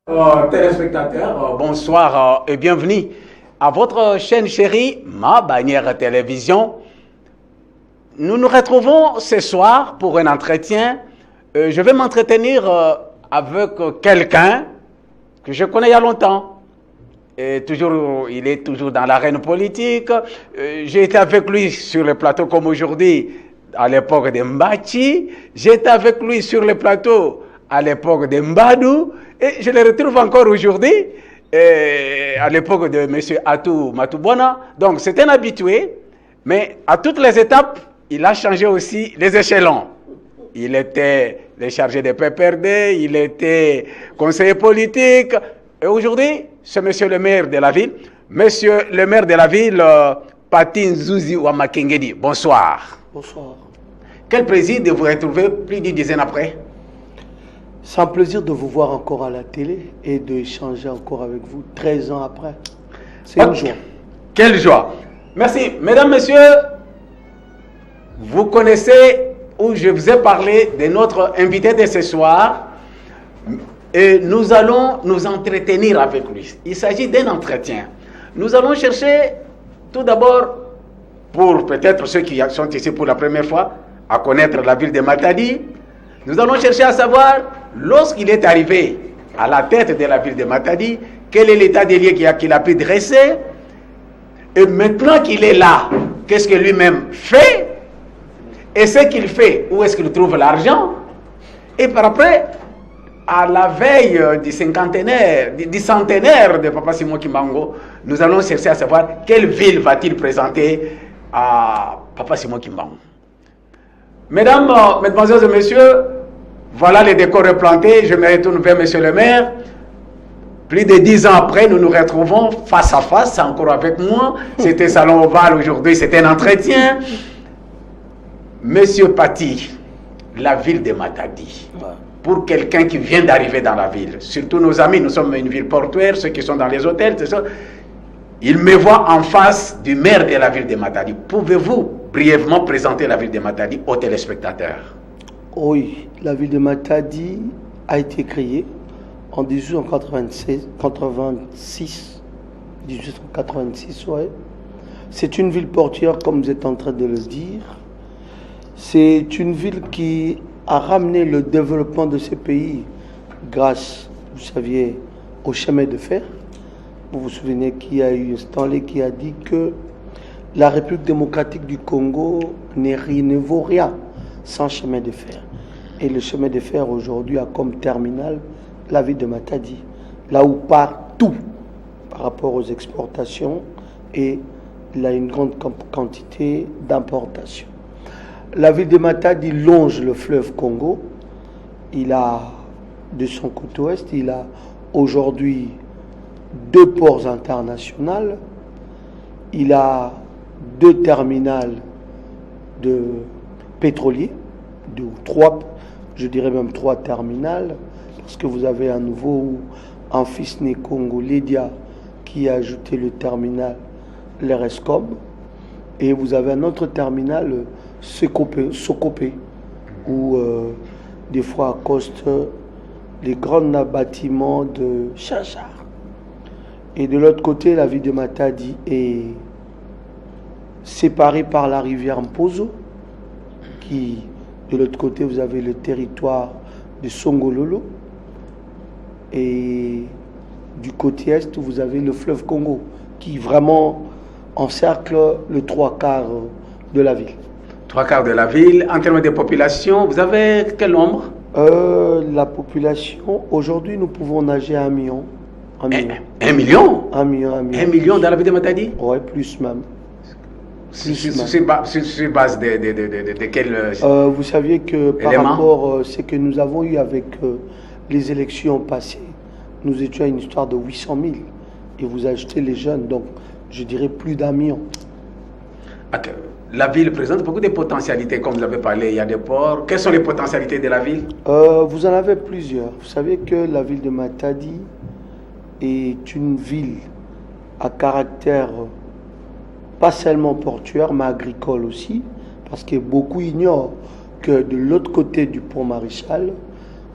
Téléspectateurs, bonsoir et bienvenue à votre chaîne chérie, Ma Bannière Télévision. Nous nous retrouvons ce soir pour un entretien. Je vais m'entretenir avec quelqu'un que je connais il y a longtemps. Et il est toujours dans l'arène politique. J'ai été avec lui sur le plateau comme aujourd'hui, à l'époque de Mbachi. J'ai été avec lui sur le plateau à l'époque de Mbadou. Et je le retrouve encore aujourd'hui, à l'époque de M. Atou Matoubona. Donc c'est un habitué, mais à toutes les étapes, il a changé aussi les échelons. Il était le chargé de PPRD, il était conseiller politique. Et aujourd'hui, c'est M. le maire de la ville. Monsieur le maire de la ville, Patin Zouzi Wamakengedi. Bonsoir. Bonsoir. Quel plaisir de vous retrouver plus d'une dizaine après. C'est un plaisir de vous voir encore à la télé et d'échanger encore avec vous 13 ans après. C'est une joie. Quelle joie. Merci. Mesdames, Messieurs, vous connaissez où je vous ai parlé de notre invité de ce soir et nous allons nous entretenir avec lui. Il s'agit d'un entretien. Nous allons chercher tout d'abord, pour peut-être ceux qui sont ici pour la première fois, à connaître la ville de Matadi. Nous allons chercher à savoir, lorsqu'il est arrivé à la tête de la ville de Matadi, quel est l'état des lieux qu'il a pu dresser. Et maintenant qu'il est là, qu'est-ce que lui-même fait? Et ce qu'il fait, où est-ce qu'il trouve l'argent? Et par après, à la veille du centenaire de Papa Simon Kimbangu, nous allons chercher à savoir quelle ville va-t-il présenter à Papa Simon Kimbangu. Mesdames, Mesdemoiselles et Messieurs, voilà les décors replantés. Je me retourne vers Monsieur le maire. Plus de 10 ans après, nous nous retrouvons face à face, encore avec moi. C'était Salon Oval aujourd'hui, c'était un entretien. Monsieur Pati, la ville de Matadi. Pour quelqu'un qui vient d'arriver dans la ville, surtout nos amis, nous sommes une ville portuaire, ceux qui sont dans les hôtels, c'est ça. Il me voit en face du maire de la ville de Matadi. Pouvez-vous brièvement présenter la ville de Matadi aux téléspectateurs? Oui, la ville de Matadi a été créée en 1886. Ouais. C'est une ville portuaire, comme vous êtes en train de le dire. C'est une ville qui a ramené le développement de ce pays grâce, vous saviez, au chemin de fer. Vous vous souvenez qu'il y a eu Stanley qui a dit que la République démocratique du Congo ne vaut rien sans chemin de fer. Et le chemin de fer aujourd'hui a comme terminal la ville de Matadi, là où part tout par rapport aux exportations et il a une grande quantité d'importations. La ville de Matadi longe le fleuve Congo. Il a, de son côté ouest, il a aujourd'hui 2 ports internationaux. Il a 2 terminals de pétroliers, 2 ou 3, je dirais même 3 terminals, parce que vous avez à nouveau Amphis Congo Lydia qui a ajouté le terminal l'Erescom, et vous avez un autre terminal Sokopé, où des fois accostent les grands bâtiments de Chachar. Et de l'autre côté, la ville de Matadi est séparée par la rivière Mpozo, qui, de l'autre côté, vous avez le territoire de Songololo, et du côté est, vous avez le fleuve Congo, qui vraiment encercle le 3/4 de la ville. 3/4 de la ville. En termes de population, vous avez quel nombre? La population, aujourd'hui, nous pouvons nager à 1 million. 1 million? 1 million. 1 million dans la ville de Matadi? Oui, plus même. Sur base de quel vous saviez que par rapport à ce que nous avons eu avec les élections passées, nous étions à une histoire de 800 000. Et vous ajoutez les jeunes, donc je dirais plus d'1 million. Okay. La ville présente beaucoup de potentialités, comme vous avez parlé, il y a des ports. Quelles sont les potentialités de la ville? Vous en avez plusieurs. Vous savez que la ville de Matadi est une ville à caractère pas seulement portuaire, mais agricole aussi, parce que beaucoup ignorent que de l'autre côté du pont Maréchal,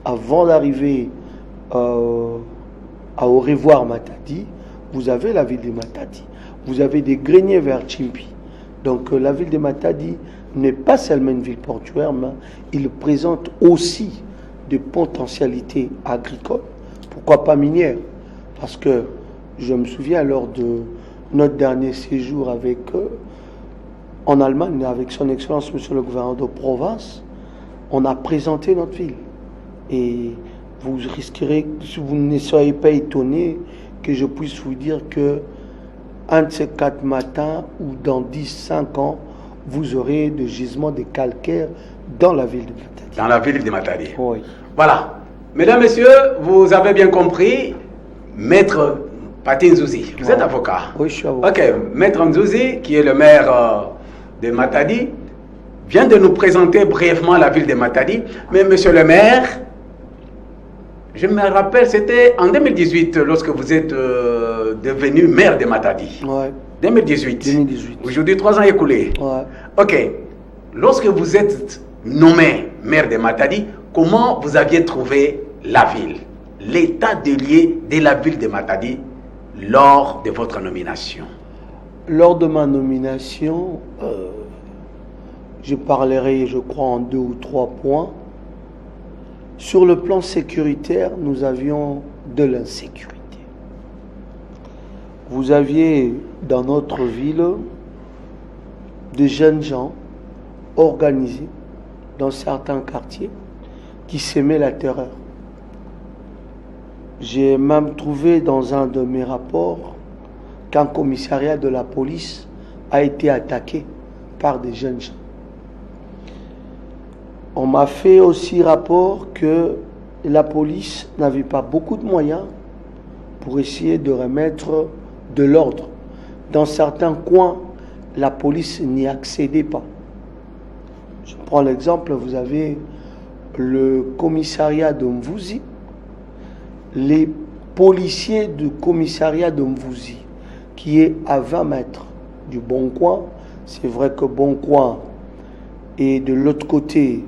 avant d'arriver à Au revoir Matadi, vous avez la ville de Matadi. Vous avez des greniers vers Chimpi. Donc la ville de Matadi n'est pas seulement une ville portuaire, mais il présente aussi des potentialités agricoles, pourquoi pas minières. Parce que je me souviens lors de notre dernier séjour en Allemagne, avec son Excellence, Monsieur le gouverneur de province, on a présenté notre ville. Et vous risquerez, si vous ne soyez pas étonné, que je puisse vous dire que un de ces 4 matins ou dans 10-5 ans, vous aurez des gisements de calcaire dans la ville de Matadi. Dans la ville de Matadi. Oui. Voilà. Mesdames, Messieurs, vous avez bien compris, Maître Paty Nzuzi, vous êtes avocat. Oui, je suis avocat. Ok, Maître Nzuzi, qui est le maire de Matadi, vient de nous présenter brièvement la ville de Matadi. Mais Monsieur le maire, je me rappelle, c'était en 2018, lorsque vous êtes devenu maire de Matadi. Ouais. 2018. Aujourd'hui, 3 ans écoulés. Ouais. Ok. Lorsque vous êtes nommé maire de Matadi, comment vous aviez trouvé la ville, l'état des lieux de la ville de Matadi lors de votre nomination? Lors de ma nomination, je parlerai, je crois, en 2 ou 3 points. Sur le plan sécuritaire, nous avions de l'insécurité. Vous aviez dans notre ville des jeunes gens organisés dans certains quartiers qui semaient la terreur. J'ai même trouvé dans un de mes rapports qu'un commissariat de la police a été attaqué par des jeunes gens. On m'a fait aussi rapport que la police n'avait pas beaucoup de moyens pour essayer de remettre de l'ordre. Dans certains coins, la police n'y accédait pas. Je prends l'exemple, vous avez le commissariat de Mvouzi. Les policiers du commissariat de Mvouzi, qui est à 20 mètres du Boncoin, c'est vrai que Boncoin est de l'autre côté,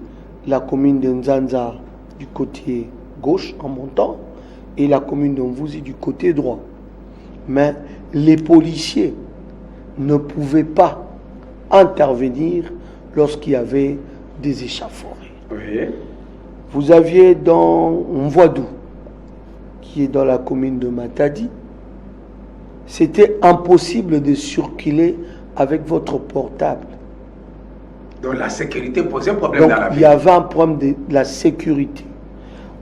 la commune de Nzanza du côté gauche en montant, et la commune de Mvouzi du côté droit. Mais les policiers ne pouvaient pas intervenir lorsqu'il y avait des échauffourées. Oui. Vous aviez dans Mvoidou, qui est dans la commune de Matadi, c'était impossible de circuler avec votre portable. Donc la sécurité posait problème Donc, dans la ville. il y avait un problème de la sécurité.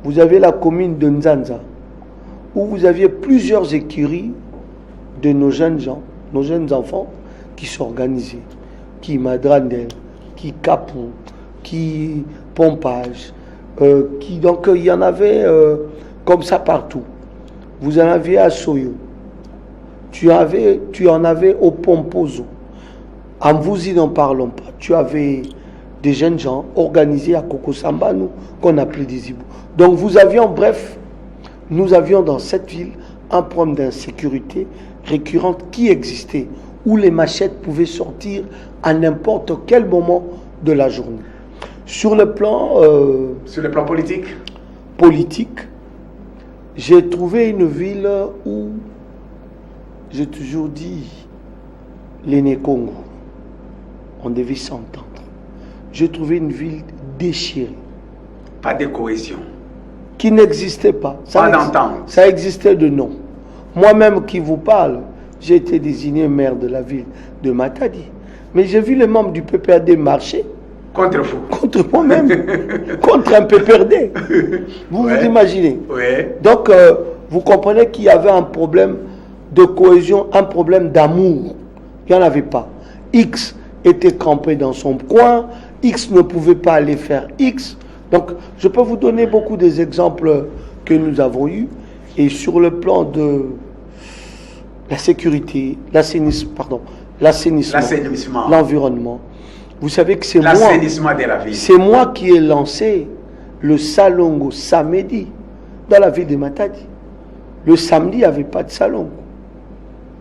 Vous avez la commune de Nzanza, où vous aviez plusieurs écuries de nos jeunes gens, nos jeunes enfants, qui s'organisaient, qui Madrandel, qui Capou, qui Pompage, donc il y en avait comme ça partout. Vous en aviez à Soyo, tu en avais au Pompozo. À Mvouzi, n'en parlons pas. Tu avais des jeunes gens organisés à Kokosamba, nous, qu'on appelait des Ibou. Donc nous avions dans cette ville un problème d'insécurité récurrente qui existait, où les machettes pouvaient sortir à n'importe quel moment de la journée. Sur le plan politique, j'ai trouvé une ville où j'ai toujours dit les Nékongo, on devait s'entendre. J'ai trouvé une ville déchirée. Pas de cohésion. Qui n'existait pas. Pas d'entente. Ça existait de nom. Moi-même qui vous parle, j'ai été désigné maire de la ville de Matadi. Mais j'ai vu les membres du PPRD marcher. Contre vous. Contre moi-même. Contre un PPRD. Vous vous imaginez. Oui. Donc, vous comprenez qu'il y avait un problème de cohésion, un problème d'amour. Il n'y en avait pas. X était campé dans son coin. X ne pouvait pas aller faire X. Donc, je peux vous donner beaucoup des exemples que nous avons eus. Et sur le plan de la sécurité, l'assainissement, l'environnement, vous savez que c'est moi qui ai lancé le Salongo samedi dans la ville de Matadi. Le samedi, il n'y avait pas de Salongo.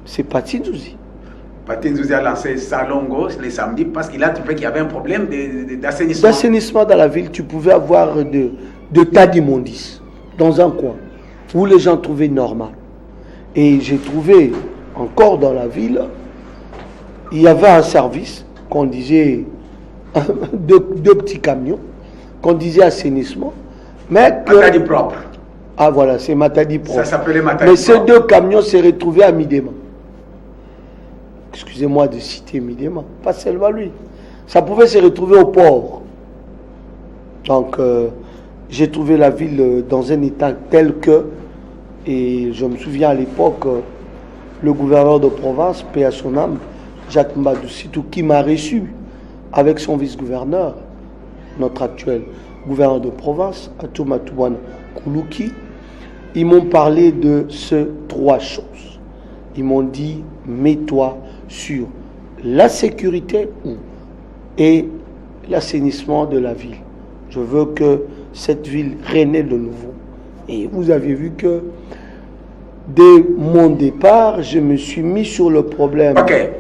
C'est Paty Nzuzi. Paty Nzuzi a lancé Salongo le samedi parce qu'il a trouvé qu'il y avait un problème d'assainissement. D'assainissement dans la ville, tu pouvais avoir de tas d'immondices dans un coin. où les gens trouvaient normal. Et j'ai trouvé, encore dans la ville, il y avait un service qu'on disait, deux petits camions, qu'on disait assainissement, mais que... Matadi propre. Ah voilà, c'est Matadi propre. Ça s'appelait Matadi Mais propre. ces deux camions s'est retrouvés à Midema. Excusez-moi de citer Midema, pas seulement lui. Ça pouvait se retrouver au port. Donc, j'ai trouvé la ville dans un état tel que, et je me souviens à l'époque, le gouverneur de province, paix à son âme, Jacques Mbadou Sitou, qui m'a reçu avec son vice-gouverneur, notre actuel gouverneur de province, Atouma Toubouane Koulouki, ils m'ont parlé de ces trois choses. Ils m'ont dit, mets-toi sur la sécurité et l'assainissement de la ville. Je veux que cette ville renaisse de nouveau. Et vous avez vu que dès mon départ, je me suis mis sur le problème. Ok.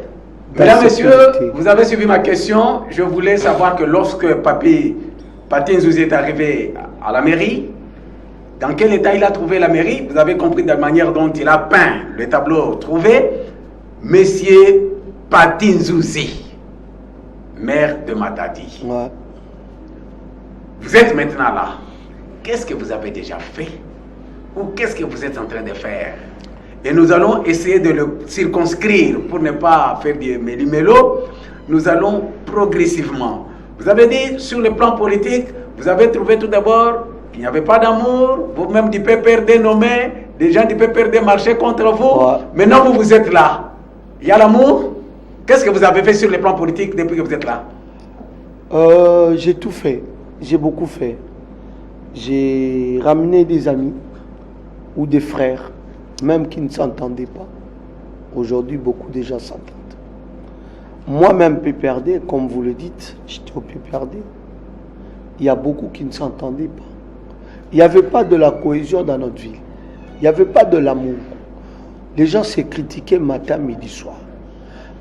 Mesdames, Messieurs, vous avez suivi ma question. Je voulais savoir que lorsque Patin Nzouzi est arrivé à la mairie, dans quel état il a trouvé la mairie? Vous avez compris de la manière dont il a peint le tableau trouvé. Monsieur Patin Nzouzi, maire de Matadi. Ouais. Vous êtes maintenant là. Qu'est-ce que vous avez déjà fait? Ou qu'est-ce que vous êtes en train de faire? Et nous allons essayer de le circonscrire pour ne pas faire des méli-mélo. Nous allons progressivement. Vous avez dit, sur le plan politique, vous avez trouvé tout d'abord qu'il n'y avait pas d'amour. Vous-même du PPRD nommé, des gens du PPRD marchaient contre vous. Ouais. Maintenant, vous êtes là. Il y a l'amour. Qu'est-ce que vous avez fait sur le plan politique depuis que vous êtes là? J'ai tout fait. J'ai beaucoup fait. J'ai ramené des amis ou des frères, même qui ne s'entendaient pas. Aujourd'hui, beaucoup de gens s'entendent. Moi-même, PPRD, comme vous le dites, j'étais au PPRD. Il y a beaucoup qui ne s'entendaient pas. Il n'y avait pas de la cohésion dans notre ville. Il n'y avait pas de l'amour. Les gens se critiquaient matin, midi, soir.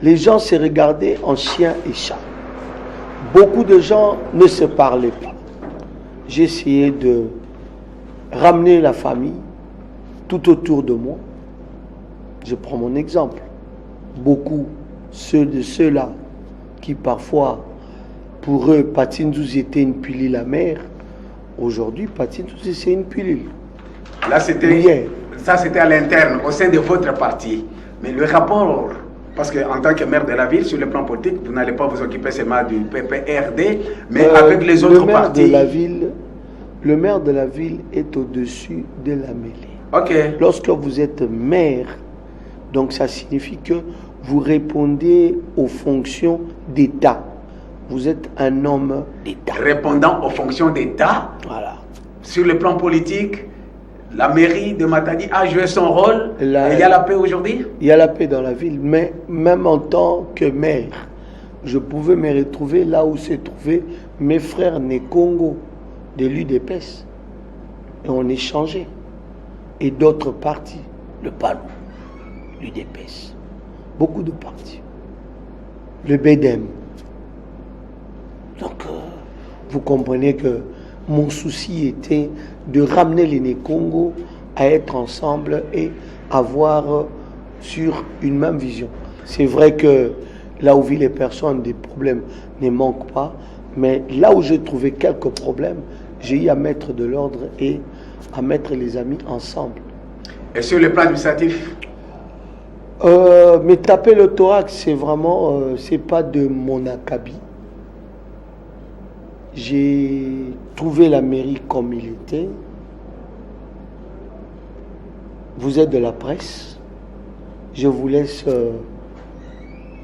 Les gens se regardaient en chien et chat. Beaucoup de gens ne se parlaient pas. J'ai essayé de ramener la famille tout autour de moi. Je prends mon exemple. Beaucoup, ceux-là qui parfois, pour eux, Patin Nzouzi était une pilule amère. Aujourd'hui, Patin Nzouzi, c'est une pilule. Là, c'était à l'interne, au sein de votre parti. Mais le rapport, parce qu'en tant que maire de la ville, sur le plan politique, vous n'allez pas vous occuper seulement du PPRD, mais avec les autres partis. Le maire de la ville est au-dessus de la mêlée. Ok. Lorsque vous êtes maire, donc ça signifie que vous répondez aux fonctions d'État. Vous êtes un homme d'État. Répondant aux fonctions d'État. Voilà. Sur le plan politique, la mairie de Matadi a joué son rôle. Et il y a la paix aujourd'hui? Il y a la paix dans la ville, mais même en tant que maire, je pouvais me retrouver là où se trouvaient mes frères Nekongo de l'UDPS. Et on échangeait. Et d'autres partis, le PALO, l'UDPS, beaucoup de partis, le BEDEM. Donc, vous comprenez que mon souci était de ramener les Nekongo à être ensemble et avoir sur une même vision. C'est vrai que là où vivent les personnes, des problèmes ne manquent pas, mais là où j'ai trouvé quelques problèmes, j'ai eu à mettre de l'ordre et à mettre les amis ensemble. Et sur le plan administratif? Mais taper le thorax, c'est vraiment, c'est pas de mon acabit. J'ai trouvé la mairie comme il était. Vous êtes de la presse. Je vous laisse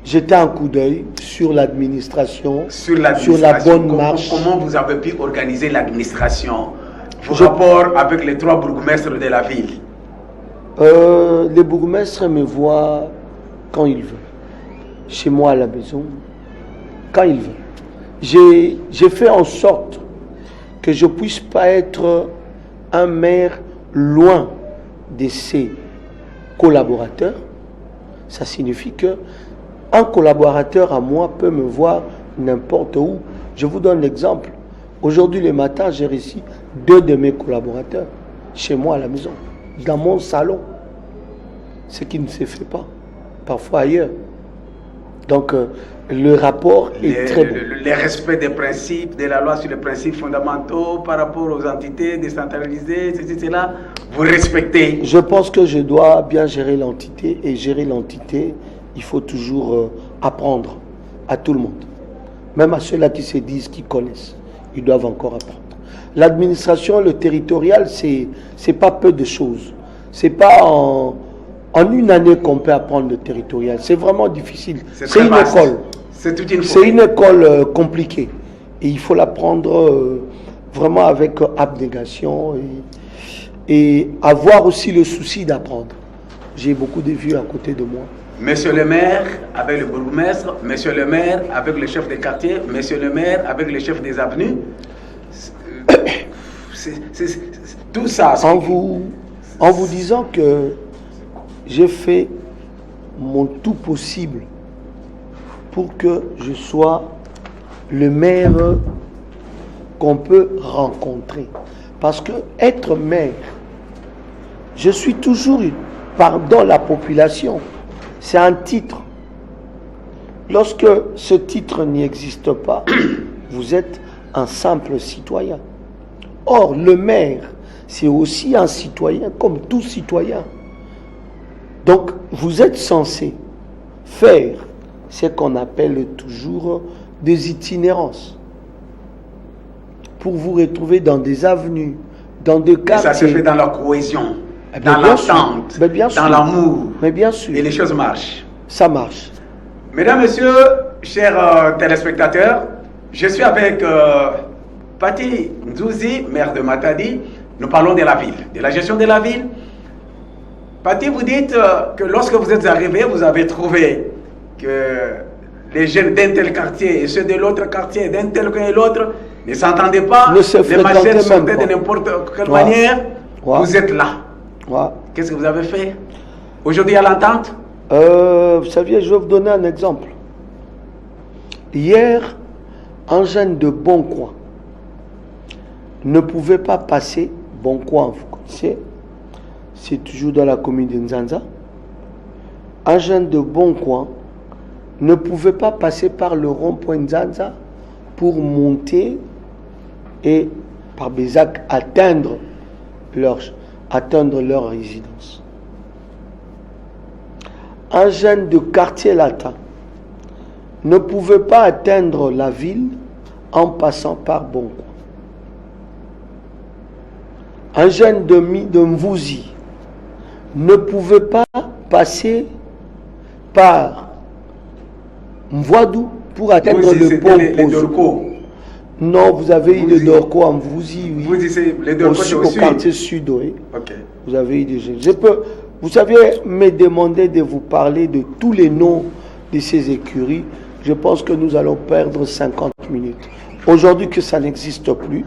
jeter un coup d'œil sur l'administration, sur la bonne marche. Comment vous avez pu organiser l'administration? Vos rapports avec les 3 bourgmestres de la ville? Les bourgmestres me voient quand ils veulent. Chez moi à la maison, quand ils veulent. J'ai fait en sorte que je ne puisse pas être un maire loin de ses collaborateurs. Ça signifie que un collaborateur à moi peut me voir n'importe où. Je vous donne l'exemple. Aujourd'hui, le matin, j'ai reçu 2 de mes collaborateurs chez moi à la maison. dans mon salon, ce qui ne se fait pas, parfois ailleurs. Donc, le rapport est très bon. Le respect des principes, de la loi sur les principes fondamentaux par rapport aux entités décentralisées, etc. Vous respectez. Je pense que je dois bien gérer l'entité, et gérer l'entité, il faut toujours apprendre à tout le monde. Même à ceux-là qui se disent qu'ils connaissent, ils doivent encore apprendre. L'administration, le territorial, c'est pas peu de choses. C'est pas en une année qu'on peut apprendre le territorial. C'est vraiment difficile. C'est une école. C'est une école compliquée. Et il faut l'apprendre vraiment avec abnégation et avoir aussi le souci d'apprendre. J'ai beaucoup de vieux à côté de moi. Monsieur le maire avec le bourgmestre, monsieur le maire avec le chef de quartier, monsieur le maire avec le chef des avenues. Tout ça. En vous disant que j'ai fait mon tout possible pour que je sois le maire qu'on peut rencontrer. Parce que être maire, je suis toujours dans la population. C'est un titre. Lorsque ce titre n'existe pas, vous êtes un simple citoyen. Or, le maire, c'est aussi un citoyen, comme tout citoyen. Donc, vous êtes censé faire ce qu'on appelle toujours des itinérances pour vous retrouver dans des avenues, dans des quartiers. Ça se fait dans la cohésion, dans l'entente, dans l'amour. Mais bien sûr. Et les choses marchent. Ça marche. Mesdames, Messieurs, chers téléspectateurs, je suis avec Pati Nzouzi, maire de Matadi. Nous parlons de la ville, de la gestion de la ville. Pati, vous dites que lorsque vous êtes arrivé, vous avez trouvé que les jeunes d'un tel quartier et ceux de l'autre quartier, d'un tel et l'autre, ne s'entendaient pas, les machines sortaient de n'importe quelle manière. Vous êtes là. Qu'est-ce que vous avez fait? Aujourd'hui, à l'entente? Vous saviez, je vais vous donner un exemple. Hier, un jeune de Boncoin ne pouvait pas passer. Boncoin, vous connaissez, c'est toujours dans la commune de Nzanza. Un jeune de Boncoin ne pouvait pas passer par le rond-point Nzanza pour monter et par Bézac atteindre leur résidence. Un jeune de quartier latin ne pouvait pas atteindre la ville en passant par Boncoin. Un jeune de Mvouzi ne pouvait pas passer par Mvoadou pour atteindre le pont. Non, vous avez eu de Dorco en Mvouzi, oui. Aussi au quartier sud, oui. Okay. Vous avez eu des jeunes. Vous saviez me demander de vous parler de tous les noms de ces écuries. Je pense que nous allons perdre 50 minutes. Aujourd'hui que ça n'existe plus,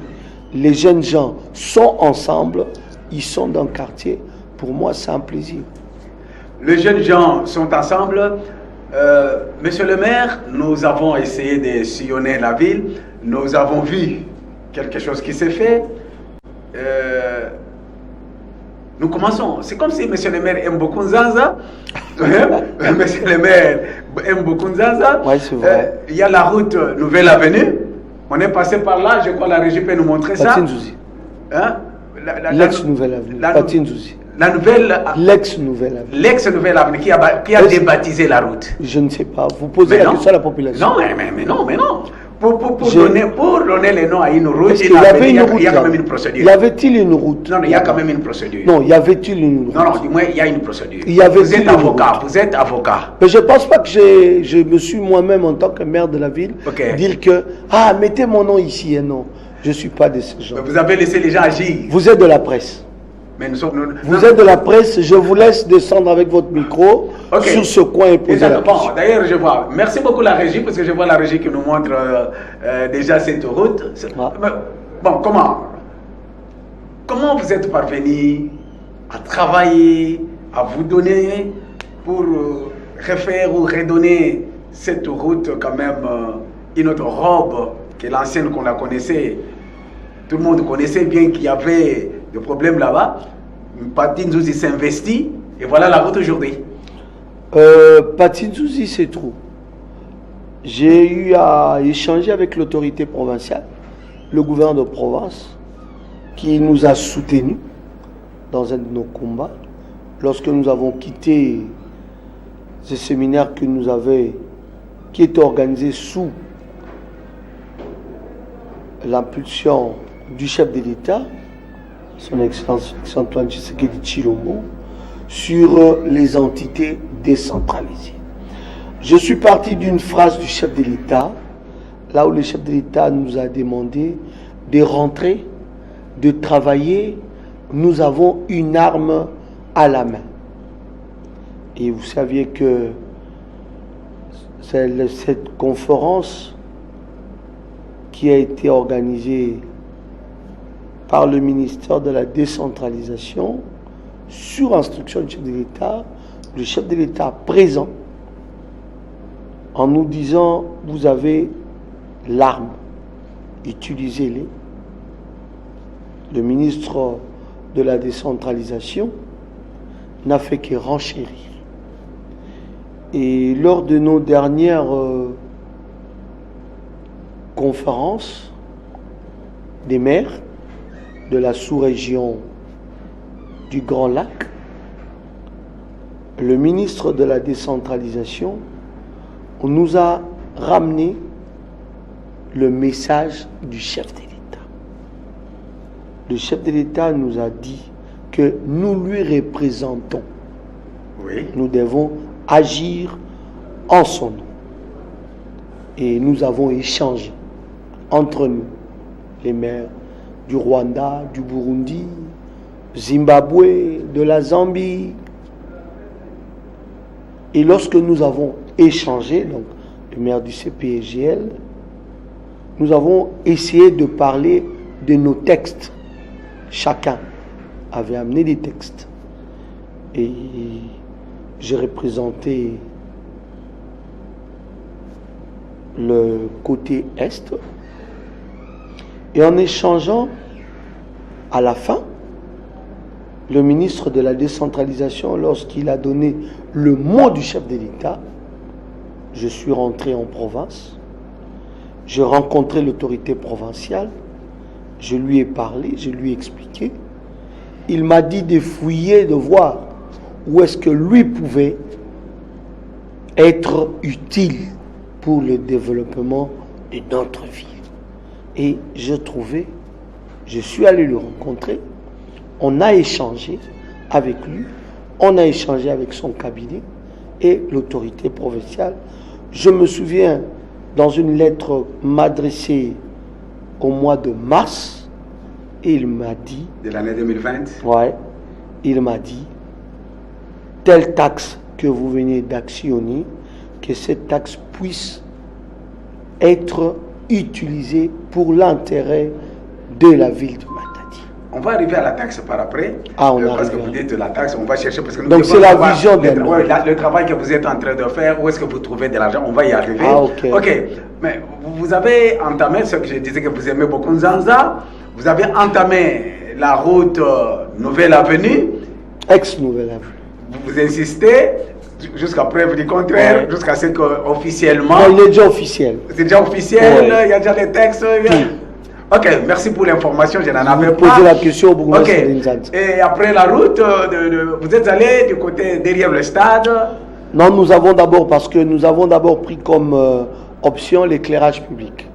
les jeunes gens sont ensemble, ils sont dans le quartier. Pour moi, c'est un plaisir. Les jeunes gens sont ensemble. Monsieur le maire, nous avons essayé de sillonner la ville. Nous avons vu quelque chose qui s'est fait. Nous commençons. C'est comme si monsieur le maire aime beaucoup Nzanza. Monsieur le maire aime beaucoup Nzanza. Oui, c'est vrai. Il y a la route Nouvelle Avenue. On est passé par là. Je crois que la régie peut nous montrer ça. Hein? L'ex-Nouvelle Avenue. La nouvelle... L'ex-Nouvelle Avenue. L'ex-Nouvelle Avenue qui a débaptisé la route. Je ne sais pas. Vous posez la question à la population. Non, mais non. Pour donner les noms à une route, il y a quand même une procédure. Y avait-il une route? Non, il y a quand même une procédure. Non, y avait-il une route? Non, du moins, il y a une procédure. Vous êtes avocat. Mais je ne pense pas que je me suis moi-même, en tant que maire de la ville, dire que, mettez mon nom ici. Et non, je ne suis pas de ce genre. Mais vous avez laissé les gens agir. Vous êtes de la presse. Mais vous êtes de la presse, je vous laisse descendre avec votre micro sur ce coin et poser la question. D'ailleurs, je vois. Merci beaucoup la régie, parce que je vois la régie qui nous montre déjà cette route. Bon, comment vous êtes parvenu à travailler, à vous donner pour refaire ou redonner cette route quand même une autre robe que l'ancienne qu'on la connaissait. Tout le monde connaissait bien qu'il y avait des problèmes là-bas. Paty Nzuzi s'investit et voilà la route aujourd'hui. Paty Nzuzi, c'est trop. J'ai eu à échanger avec l'autorité provinciale, le gouverneur de province, qui nous a soutenus dans un de nos combats. Lorsque nous avons quitté ce séminaire qui était organisé sous l'impulsion du chef de l'État, son Excellence Antoine Tshisekedi Tshilombo, sur les entités décentralisées. Je suis parti d'une phrase du chef de l'État, là où le chef de l'État nous a demandé de rentrer, de travailler. Nous avons une arme à la main. Et vous saviez que cette conférence qui a été organisée par le ministère de la décentralisation sur instruction du chef de l'État, le chef de l'État présent en nous disant vous avez l'arme, utilisez-les. Le ministre de la décentralisation n'a fait que renchérir. Et lors de nos dernières conférences des maires de la sous-région du Grand Lac, le ministre de la décentralisation nous a ramené le message du chef de l'État. Le chef de l'État nous a dit que nous lui représentons. Oui. Nous devons agir en son nom. Et nous avons échangé entre nous, les maires du Rwanda, du Burundi, Zimbabwe, de la Zambie. Et lorsque nous avons échangé, donc le maire du CPGL, nous avons essayé de parler de nos textes. Chacun avait amené des textes. Et j'ai représenté le côté Est. Et en échangeant, à la fin, le ministre de la décentralisation, lorsqu'il a donné le mot du chef de l'État, je suis rentré en province, j'ai rencontré l'autorité provinciale, je lui ai parlé, je lui ai expliqué. Il m'a dit de fouiller, de voir où est-ce que lui pouvait être utile pour le développement de notre ville. Et je suis allé le rencontrer, on a échangé avec lui, on a échangé avec son cabinet et l'autorité provinciale. Je me souviens, dans une lettre m'adressée au mois de mars, il m'a dit... De l'année 2020 ? Ouais, il m'a dit, telle taxe que vous venez d'actionner, que cette taxe puisse être utilisée pour l'intérêt de la ville de Matadi. On va arriver à la taxe par après. Parce que vous dites la taxe, on va chercher. Parce que donc c'est la vision de le travail que vous êtes en train de faire, où est-ce que vous trouvez de l'argent, on va y arriver. Ok. Mais vous avez entamé ce que je disais que vous aimez beaucoup Nzanza. Vous avez entamé la route Nouvelle Avenue. Ex-Nouvelle Avenue. Vous insistez jusqu'à preuve du contraire, jusqu'à ce qu'officiellement... Non, il est déjà officiel. C'est déjà officiel, il y a déjà les textes. Ok, merci pour l'information, je n'en avais pas. Posez la question au bourgmestre de Nzanza. Et après la route, vous êtes allé du côté derrière le stade? Non, nous avons d'abord pris comme option l'éclairage public.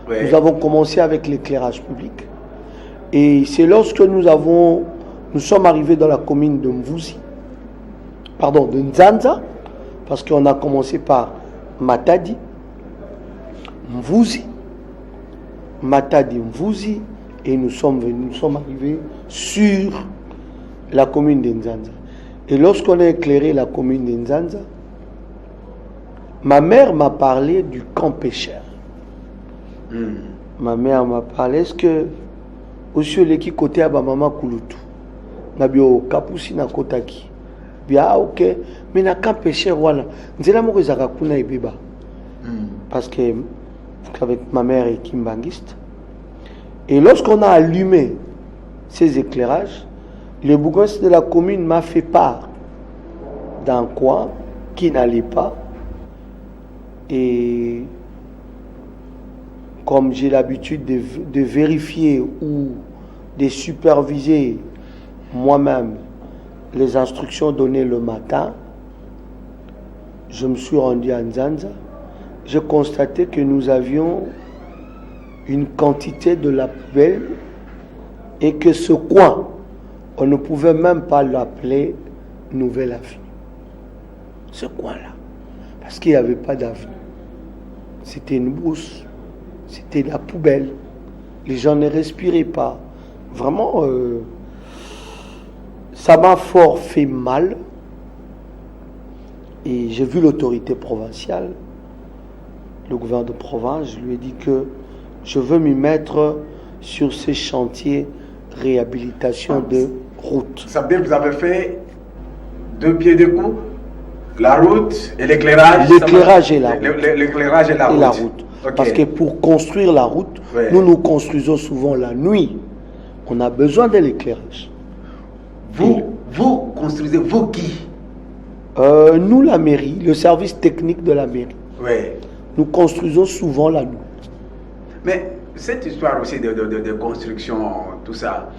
Oui. Nous avons commencé avec l'éclairage public. Et c'est lorsque nous sommes arrivés dans la commune de Nzanza, parce qu'on a commencé par Matadi, Mvuzi, et nous sommes arrivés sur la commune de Nzanza. Et lorsqu'on a éclairé la commune de Nzanza, ma mère m'a parlé du camp pêcheur. Ma mère m'a parlé, est-ce que aussi le qui côté à maman Kulutu nabio kapusi na kotaki bien ok mais na camp pêcheur voilà nzela moko ezaka kuna ebeba parce que avec ma mère est kimbangiste. Et lorsqu'on a allumé ces éclairages, Le bourgmestre de la commune m'a fait part d'un coin qui n'allait pas. Et comme j'ai l'habitude de vérifier ou de superviser moi-même les instructions données le matin, je me suis rendu à Nzanza. J'ai constaté que nous avions une quantité de la poubelle et que ce coin, on ne pouvait même pas l'appeler Nouvelle Avenue. Ce coin-là. Parce qu'il n'y avait pas d'avenue. C'était une brousse. C'était la poubelle. Les gens ne respiraient pas. Vraiment, ça m'a fort fait mal. Et j'ai vu l'autorité provinciale, le gouverneur de province, je lui ai dit que je veux m'y mettre sur ces chantiers réhabilitation de route. Ça veut dire que vous avez fait 2 pieds de coups, la route et l'éclairage. L'éclairage et la route. L'éclairage et la route. Okay. Parce que pour construire la route, ouais, nous construisons souvent la nuit. On a besoin de l'éclairage. Vous construisez, vous qui? Nous, la mairie, le service technique de la mairie. Oui. Nous construisons souvent la nuit. Mais cette histoire aussi de construction, tout ça,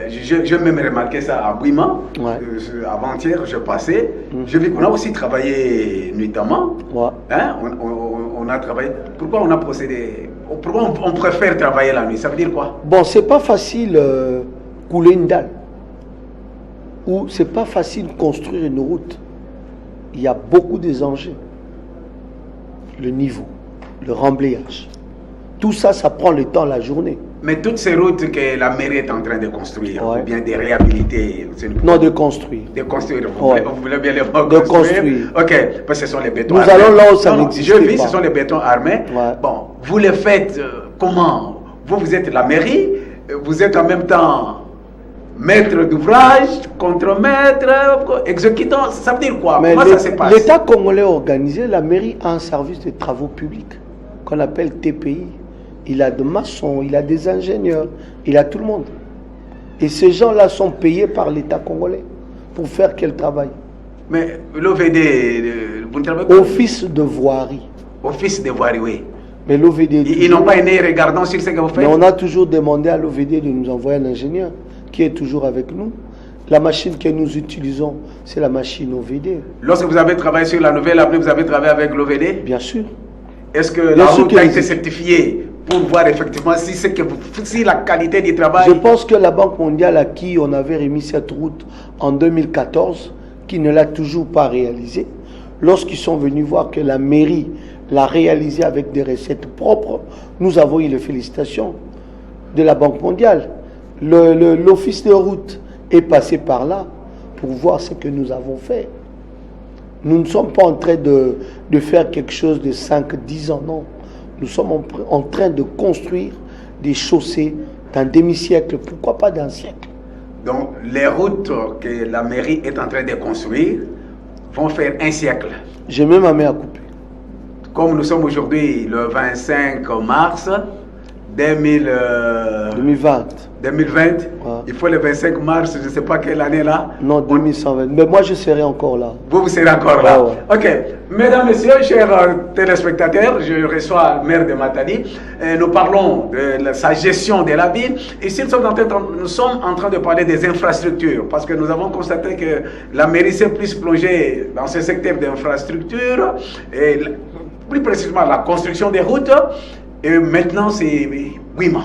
j'ai même remarqué ça à Bouima. Ouais. Avant-hier, je passais, j'ai vu qu'on a aussi travaillé nuitamment. Ouais. Hein? On a travaillé. Pourquoi on a procédé? Pourquoi on préfère travailler la nuit? Ça veut dire quoi? Bon, c'est pas facile couler une dalle. Ou c'est pas facile construire une route. Il y a beaucoup des enjeux. Le niveau, le remblayage. Tout ça, ça prend le temps, la journée. Mais toutes ces routes que la mairie est en train de construire, ouais, ou bien de réhabiliter. Non, de construire. De construire. Vous voulez bien les reconstruire? De construire. Ok, parce que ce sont les bétons armés. Nous allons là où ça n'existe pas. Je vis, ce sont les bétons armés. Ouais. Bon, vous les faites comment? Vous êtes la mairie, vous êtes en même temps maître d'ouvrage, contre-maître, exécutant, ça veut dire quoi? Mais comment ça se passe? L'État congolais organisé, la mairie a un service de travaux publics qu'on appelle TPI. Il a des maçons, il a des ingénieurs, il a tout le monde. Et ces gens-là sont payés par l'État congolais pour faire quel travail? Mais l'OVD, vous ne travaillez pas? Office de voirie. Office de voirie, oui. Mais l'OVD... Ils n'ont pas un œil regardant sur ce que vous faites? Mais on a toujours demandé à l'OVD de nous envoyer un ingénieur qui est toujours avec nous. La machine que nous utilisons, c'est la machine OVD. Lorsque vous avez travaillé sur la Nouvelle Avenue, vous avez travaillé avec l'OVD? Bien sûr. Est-ce que la route a été certifiée pour voir effectivement si la qualité du travail... Je pense que la Banque mondiale à qui on avait remis cette route en 2014, qui ne l'a toujours pas réalisée, lorsqu'ils sont venus voir que la mairie l'a réalisée avec des recettes propres, nous avons eu les félicitations de la Banque mondiale. L'office de route est passé par là pour voir ce que nous avons fait. Nous ne sommes pas en train de faire quelque chose de 5-10 ans, non. Nous sommes en train de construire des chaussées d'un demi-siècle, pourquoi pas d'un siècle. Donc les routes que la mairie est en train de construire vont faire un siècle. J'ai même ma main à couper. Comme nous sommes aujourd'hui le 25 mars 2020. 2020, ouais. Il faut le 25 mars, je ne sais pas quelle année là. Non, 2120. Mais moi, je serai encore là. Vous serez encore là. Ouais. Ok. Mesdames, Messieurs, chers téléspectateurs, je reçois le maire de Matadi. Nous parlons de sa gestion de la ville. Ici, nous sommes en train de parler des infrastructures parce que nous avons constaté que la mairie s'est plus plongée dans ce secteur d'infrastructures et plus précisément la construction des routes. Et maintenant, c'est Bouima.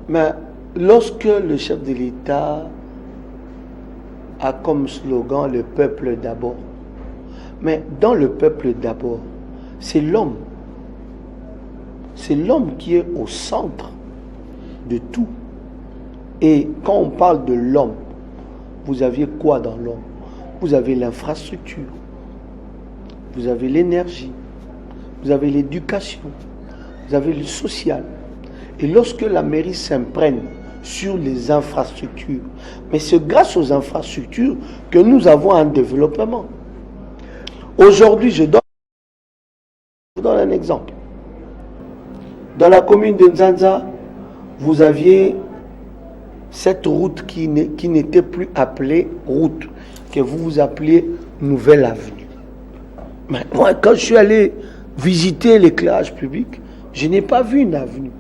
Mais lorsque le chef de l'État a comme slogan le peuple d'abord, mais dans le peuple d'abord, c'est l'homme. C'est l'homme qui est au centre de tout. Et quand on parle de l'homme, vous aviez quoi dans l'homme? Vous avez l'infrastructure, vous avez l'énergie, vous avez l'éducation, vous avez le social. Et lorsque la mairie s'imprègne sur les infrastructures, mais c'est grâce aux infrastructures que nous avons un développement. Aujourd'hui, je vous donne un exemple. Dans la commune de Nzanza, vous aviez cette route qui n'était plus appelée route, que vous appeliez Nouvelle Avenue. Mais moi, quand je suis allé visiter l'éclairage public, je n'ai pas vu une avenue.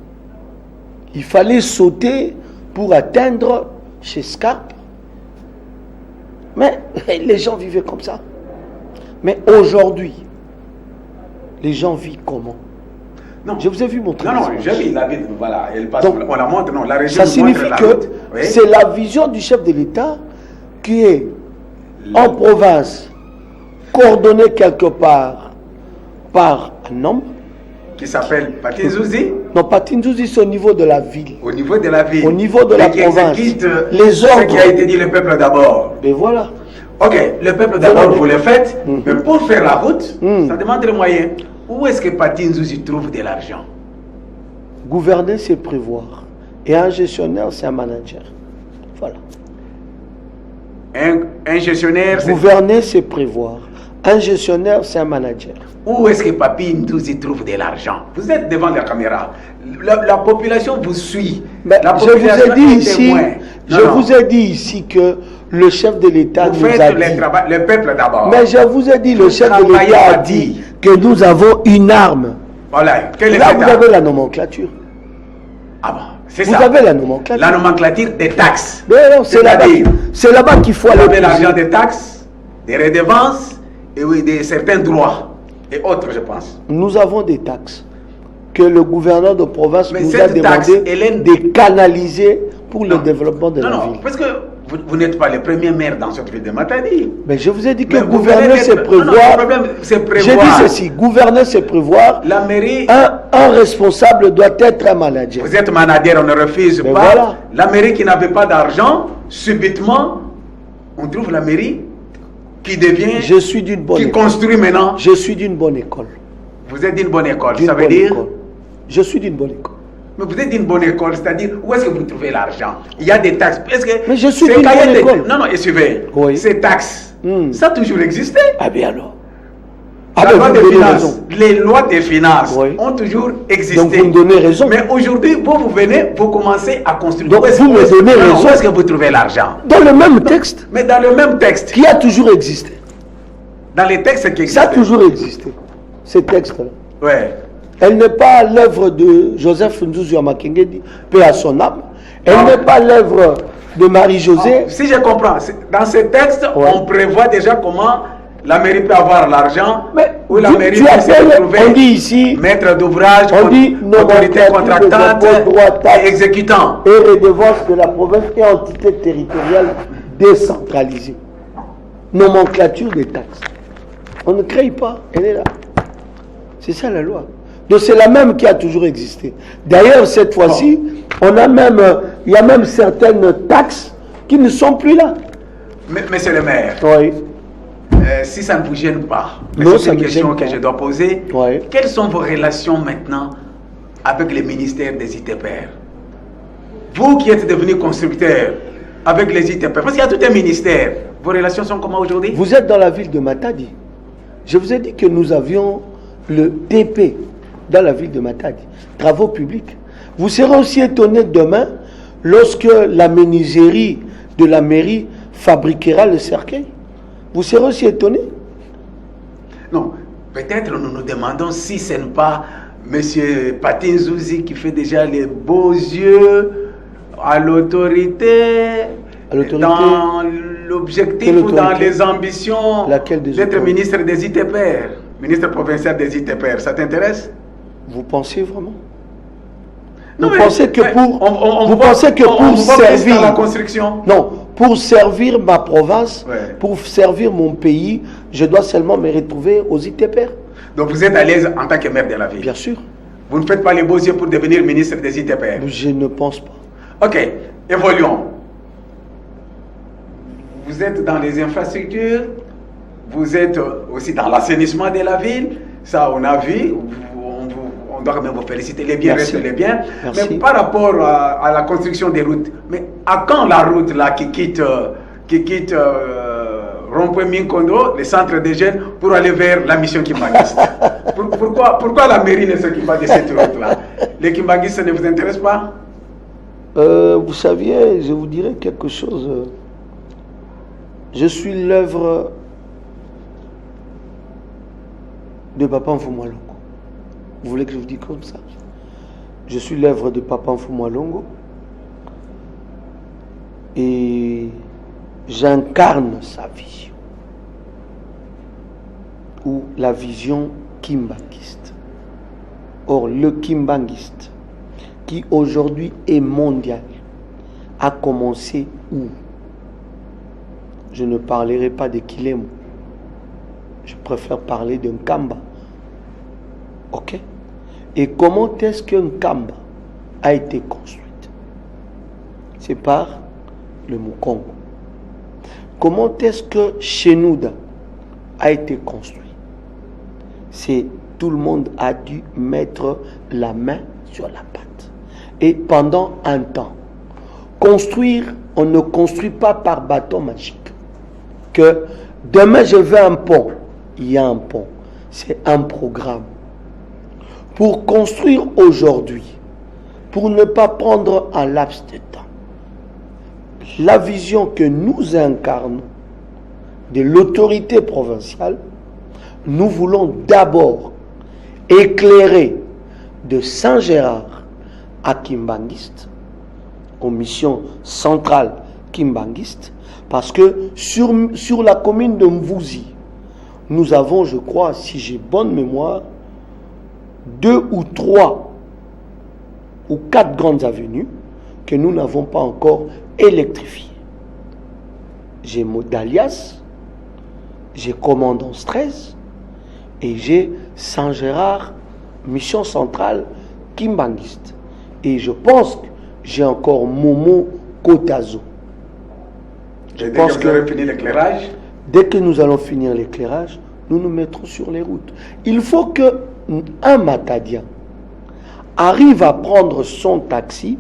Il fallait sauter pour atteindre chez Scarpe. Mais les gens vivaient comme ça. Mais aujourd'hui, les gens vivent comment? Non. Je vous ai vu montrer. Non, j'ai vu la ville, voilà, elle passe, Donc, on la montre, non, la région ça signifie que oui. c'est la vision du chef de l'État qui est en province, coordonnée quelque part par un homme. Qui s'appelle Patinzouzi. Non, Patinzouzi, c'est au niveau de la ville. Au niveau de la ville. Au niveau de la qui province. Exécute les ordres. ce qui a été dit, le peuple d'abord. Mais voilà. Ok, le peuple d'abord, vous le faites, Mhm. mais pour faire la route, Mhm. ça demande des moyens. Où est-ce que Patinzouzi trouve de l'argent? Gouverner, c'est prévoir. Et un gestionnaire, c'est un manager. Voilà. Un gestionnaire, c'est... Gouverner, c'est prévoir. Un gestionnaire, c'est un manager. Où est-ce que Patinzouzi trouve de l'argent? Vous êtes devant la caméra. La population vous suit. Mais La je vous population ai dit est ici, témoin. je vous ai dit ici que le chef de l'État Vous nous a faites dit. le peuple d'abord. Mais je vous ai dit, le chef de travaillez l'État a pas dit dit. que nous avons une arme. Voilà. Quel est Là, cet vous arme? avez la nomenclature. Ah bon, c'est Vous ça. avez la nomenclature. La nomenclature des taxes. Mais non, c'est là-bas. C'est-à-dire, C'est là-bas qu'il faut vous aller. avez puiser. l'argent des taxes, des redevances, et oui, de certains droits, et autres, je pense. Nous avons des taxes que le gouverneur de province Mais nous a cette taxe, demandé Hélène- de canaliser pour le Non. développement de Non, la non, ville. parce que vous n'êtes pas le premier maire dans cette ville de Matadi. Mais je vous ai dit que Mais vous gouverner, venez c'est d'être- non, non, prévoir. le problème, c'est J'ai prévoir. dit ceci, gouverner, c'est prévoir. La mairie, Un responsable doit être un manager. vous êtes manager, on ne refuse Mais pas. voilà. La mairie qui n'avait pas d'argent, subitement, on trouve la mairie qui devient, Je suis d'une bonne qui école. construit maintenant. Je suis d'une bonne école. Vous êtes d'une bonne école, D'une ça veut bonne dire. école. Je suis d'une bonne école. Mais vous êtes d'une bonne école, c'est-à-dire où est-ce que vous trouvez l'argent? Il y a des taxes. Est-ce que Mais je suis ces d'une cahiers bonne de- école. Non, non, et suivez. Oui. Ces taxes, Hmm. ça a toujours existé. Ah bien alors. La ben, loi vous des me donnez finances, raison. les lois des finances Oui. ont toujours existé. Donc vous me donnez raison. Mais aujourd'hui, vous venez, vous commencez à construire. Donc Où est-ce- vous me où est-ce- donnez non, raison. Où est-ce que vous trouvez l'argent? Dans le même texte Mais dans le même texte, qui a toujours existé. dans les textes qui Ça a existent. toujours existé. Ces textes-là. Ouais. Elle n'est pas l'œuvre de Joseph Nzuzu Amakengedi, paix à son âme. Elle Non. n'est pas l'œuvre de Marie-Josée. Si je comprends, dans ces textes, Ouais. on prévoit déjà comment la mairie peut avoir l'argent, Mais ou la mairie tu peut se appelles, retrouver on dit ici, maître d'ouvrage, on dit autorité nomenclature contractante des impôts, droits, taxes. et exécutant. et redevance de la province et entité territoriale décentralisée. Nomenclature des taxes. On ne crée pas, elle est là. C'est ça la loi. Donc c'est la même qui a toujours existé. D'ailleurs, cette fois-ci, on a même, il y a même certaines taxes qui ne sont plus là. Monsieur le maire, Oui. si ça ne vous gêne pas, Non, c'est ça une me question gêne que pas. je dois poser. Ouais. Quelles sont vos relations maintenant avec le ministère des ITPR? Vous qui êtes devenu constructeur avec les ITPR, parce qu'il y a tout un ministère, vos relations sont comment aujourd'hui? Vous êtes dans la ville de Matadi. Je vous ai dit que nous avions le TP dans la ville de Matadi, travaux publics. Vous serez aussi étonné demain lorsque la menuiserie de la mairie fabriquera le cercueil. Vous serez aussi étonné. Non, peut-être nous nous demandons si ce n'est pas M. Patinzouzi qui fait déjà les beaux yeux à l'autorité, À l'autorité. dans l'objectif Quelle ou dans autorité? les ambitions Laquelle des d'être autorités? ministre des ITPR, ministre provincial des ITPR. Ça t'intéresse? Vous pensez vraiment? Non, Vous mais- pensez que mais pour, on vous voit- pensez que on pour voit plus servir dans la construction. Non, pour servir ma province, Ouais. pour servir mon pays, je dois seulement me retrouver aux ITPR. Donc vous êtes à l'aise en tant que maire de la ville. Bien sûr, Vous ne faites pas les beaux yeux pour devenir ministre des ITPR. je ne pense pas. Ok, évoluons. Vous êtes dans les infrastructures, vous êtes aussi dans l'assainissement de la ville, ça on a vu, on doit quand même vous féliciter, les biens Merci. restent les biens. Merci. Mais par rapport à la construction des routes, mais à quand la route là qui quitte Rond-Point Minkondo, le centre des jeunes, pour aller vers la mission Kimbanguiste? pourquoi la mairie ne s'occupe pas de cette route là? Les Kimbanguistes ne vous intéressent pas? Vous saviez, je vous dirais quelque chose. Je suis l'œuvre de Papa Mfumu Alongo. Vous voulez que je vous dise comme ça? Je suis l'œuvre de Papa Mfumu Alongo et j'incarne sa vision, ou la vision kimbanguiste. Or, le kimbanguiste, qui aujourd'hui est mondial, a commencé où? Je ne parlerai pas de Kilemo. Je préfère parler d'un Kamba. Ok? Et comment est-ce qu'un Kamba a été construite? C'est par le Mukongo. Comment est-ce que Shenouda a été construit? C'est tout le monde a dû mettre la main sur la pâte. Et pendant un temps, construire, on ne construit pas par bâton magique. Que demain je veux un pont, il y a un pont. C'est un programme. Pour construire aujourd'hui, pour ne pas prendre un laps de temps, la vision que nous incarnons de l'autorité provinciale, nous voulons d'abord éclairer de Saint-Gérard à Kimbanguiste, aux missions centrales Kimbanguiste, parce que sur la commune de Mvouzi, nous avons, je crois, si j'ai bonne mémoire, 2 ou 3 ou 4 grandes avenues que nous n'avons pas encore électrifiées. J'ai Modalias, j'ai Commandance 13 et j'ai Saint-Gérard, mission centrale Kimbanguiste. Et je pense que j'ai encore Momo Kotazo. Je pense que vous allez finir l'éclairage. Dès que nous allons finir l'éclairage, nous nous mettrons sur les routes. Il faut que un Matadien arrive à prendre son taxi